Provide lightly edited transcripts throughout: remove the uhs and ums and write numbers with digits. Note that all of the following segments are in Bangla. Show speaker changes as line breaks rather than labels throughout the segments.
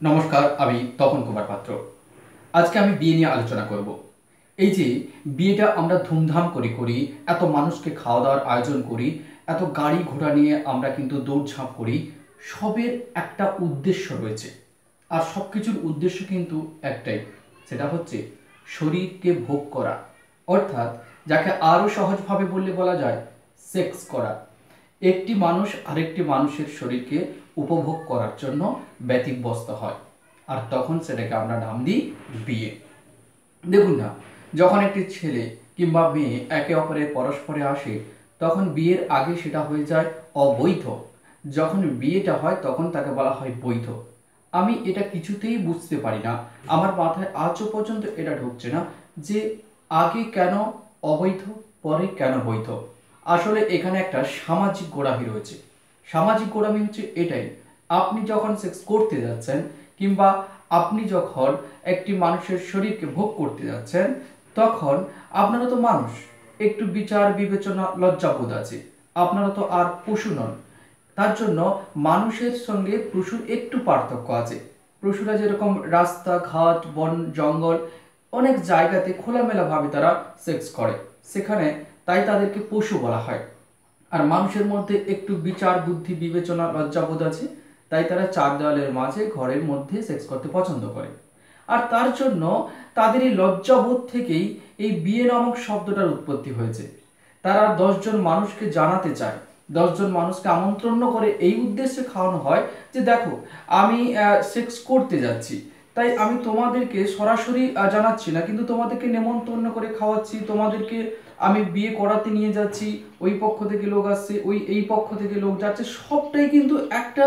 নমস্কার, আমি তপন কুমার পাত্র। আজকে আমি বিয়ে নিয়ে আলোচনা করব। এই যে বিয়েটা আমরা ধুমধাম করে করি, এত মানুষকে খাওয়া দাওয়ার আয়োজন করি, এত গাড়ি ঘোড়া নিয়ে আমরা কিন্তু দৌড়ঝাঁপ করি, সবের একটা উদ্দেশ্য রয়েছে। আর সব কিছুর উদ্দেশ্য কিন্তু একটাই, সেটা হচ্ছে শরীরকে ভোগ করা, অর্থাৎ যাকে আরও সহজভাবে বলা যায় সেক্স করা। একটি মানুষ আরেকটি মানুষের শরীরকে উপভোগ করার জন্য ব্যতিব্যস্ত হয়, আর তখন সেটাকে আমরা নাম দিই বিয়ে। দেখুন না, যখন একটি ছেলে কিংবা মেয়ে একে অপরের পরস্পরে আসে, তখন বিয়ের আগে সেটা হয়ে যায় অবৈধ। যখন বিয়েটা হয় তখন তাকে বলা হয় বৈধ। আমি এটা কিছুতেই বুঝতে পারি না, আমার মাথায় আজও পর্যন্ত এটা ঢুকছে না যে আগে কেন অবৈধ, পরে কেন বৈধ। আসলে এখানে একটা সামাজিক গোড়ামি রয়েছে। সামাজিক গোড়ামি হচ্ছে এটাই, আপনি যখন সেক্স করতে যাচ্ছেন কিংবা আপনি যখন একটি মানুষের শরীরকে ভোগ করতে যাচ্ছেন, তখন আপনারা তো মানুষ, একটু বিচার বিবেচনা লজ্জাবোধ আছে। আপনারা তো আর পশু নন। তার জন্য মানুষের সঙ্গে পশুর একটু পার্থক্য আছে। পশুরা যেরকম রাস্তাঘাট, বন জঙ্গল, অনেক জায়গাতে খোলামেলাভাবে তারা সেক্স করে, সেখানে তাই তাদেরকে পশু বলা হয়। আর মানুষের মধ্যে একটু বিচার বুদ্ধি বিবেচনা লজ্জাবোধ আছে, তাই তারা চার দেওয়ালের মাঝে ঘরের মধ্যে সেক্স করতে পছন্দ করে। আর তার জন্য তাদের এই লজ্জাবোধ থেকেই এই বিয়ে নামক শব্দটার উৎপত্তি হয়েছে। তারা 10 জন মানুষকে জানাতে চায়, 10 জন মানুষকে আমন্ত্রণ করে এই উদ্দেশ্যে খাওয়ানো হয় যে দেখো, আমি সেক্স করতে যাচ্ছি, তাই আমি তোমাদেরকে সরাসরি জানাচ্ছি না, কিন্তু তোমাদেরকে নেমন্তন্ন করে খাওয়াচ্ছি, তোমাদেরকে আমি বিয়ে করাতে নিয়ে যাচ্ছি, ওই পক্ষ থেকে লোক আসছে, এই পক্ষ থেকে লোক যাচ্ছে, সবটাই কিন্তু একটা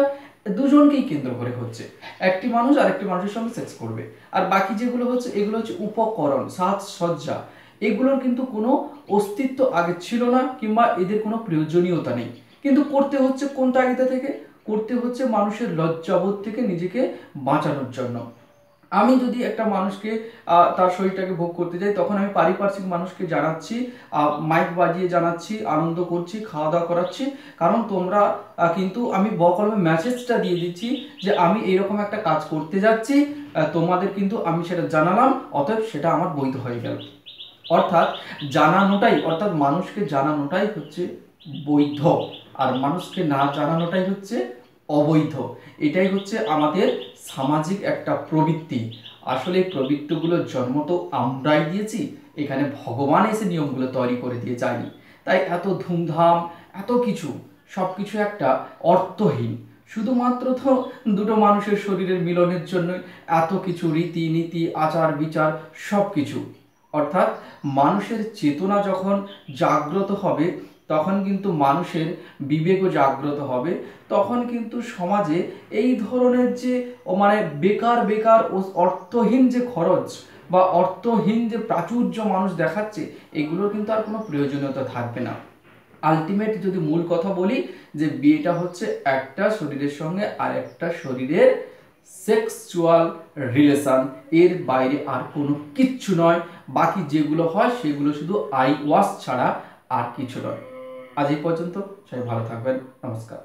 দুজনকেই কেন্দ্র করে হচ্ছে। একটি মানুষ আরেকটি মানুষের সঙ্গে সেক্স করবে, আর বাকি যেগুলো হচ্ছে এগুলো হচ্ছে উপকরণ, সাজসজ্জা। এগুলোর কিন্তু কোনো অস্তিত্ব আগে ছিল না, কিংবা এদের কোনো প্রয়োজনীয়তা নেই, কিন্তু করতে হচ্ছে কোন তাগিদা থেকে? করতে হচ্ছে মানুষের লজ্জাবোধ থেকে নিজেকে বাঁচানোর জন্য। আমি যদি একটা মানুষকে তার শরীরটাকে ভোগ করতে যাই, তখন আমি পারিপার্শ্বিক মানুষকে জানাচ্ছি, মাইক বাজিয়ে জানাচ্ছি, আনন্দ করছি, খাওয়া দাওয়া করাচ্ছি, কারণ তোমরা কিন্তু আমি বকলমে মেসেজটা দিয়ে দিচ্ছি যে আমি এইরকম একটা কাজ করতে যাচ্ছি, তোমাদের কিন্তু আমি সেটা জানালাম, অতএব সেটা আমার বৈধ হয়ে গেল। অর্থাৎ জানানোটাই, অর্থাৎ মানুষকে জানানোটাই হচ্ছে বৈধ, আর মানুষকে না জানানোটাই হচ্ছে অবৈধ। এটাই হচ্ছে আমাদের সামাজিক একটা প্রবৃত্তি। আসলে এই প্রবৃত্তিগুলোর জন্ম তো আমরাই দিয়েছি, এখানে ভগবান এসে নিয়মগুলো তৈরি করে দিয়ে যায়নি। তাই এত ধুমধাম, এত কিছু, সব কিছু একটা অর্থহীন। শুধুমাত্র তো দুটো মানুষের শরীরের মিলনের জন্য এত কিছু রীতি নীতি আচার বিচার সব কিছু। অর্থাৎ মানুষের চেতনা যখন জাগ্রত হবে, তখন কিন্তু মানুষের বিবেকও জাগ্রত হবে, তখন কিন্তু সমাজে এই ধরনের যে বেকার বেকার ও অর্থহীন যে খরচ বা অর্থহীন যে প্রাচুর্য মানুষ দেখাচ্ছে, এগুলোর কিন্তু আর কোনো প্রয়োজনীয়তা থাকবে না। আলটিমেট যদি মূল কথা বলি, যে বিয়েটা হচ্ছে একটা শরীরের সঙ্গে আর একটা শরীরের সেক্সুয়াল রিলেশন, এর বাইরে আর কোনো কিচ্ছু নয়। বাকি যেগুলো হয় সেগুলো শুধু আই ওয়াশ ছাড়া আর কিছু নয়। আজ এই পর্যন্ত, সবাই ভালো থাকবেন, নমস্কার।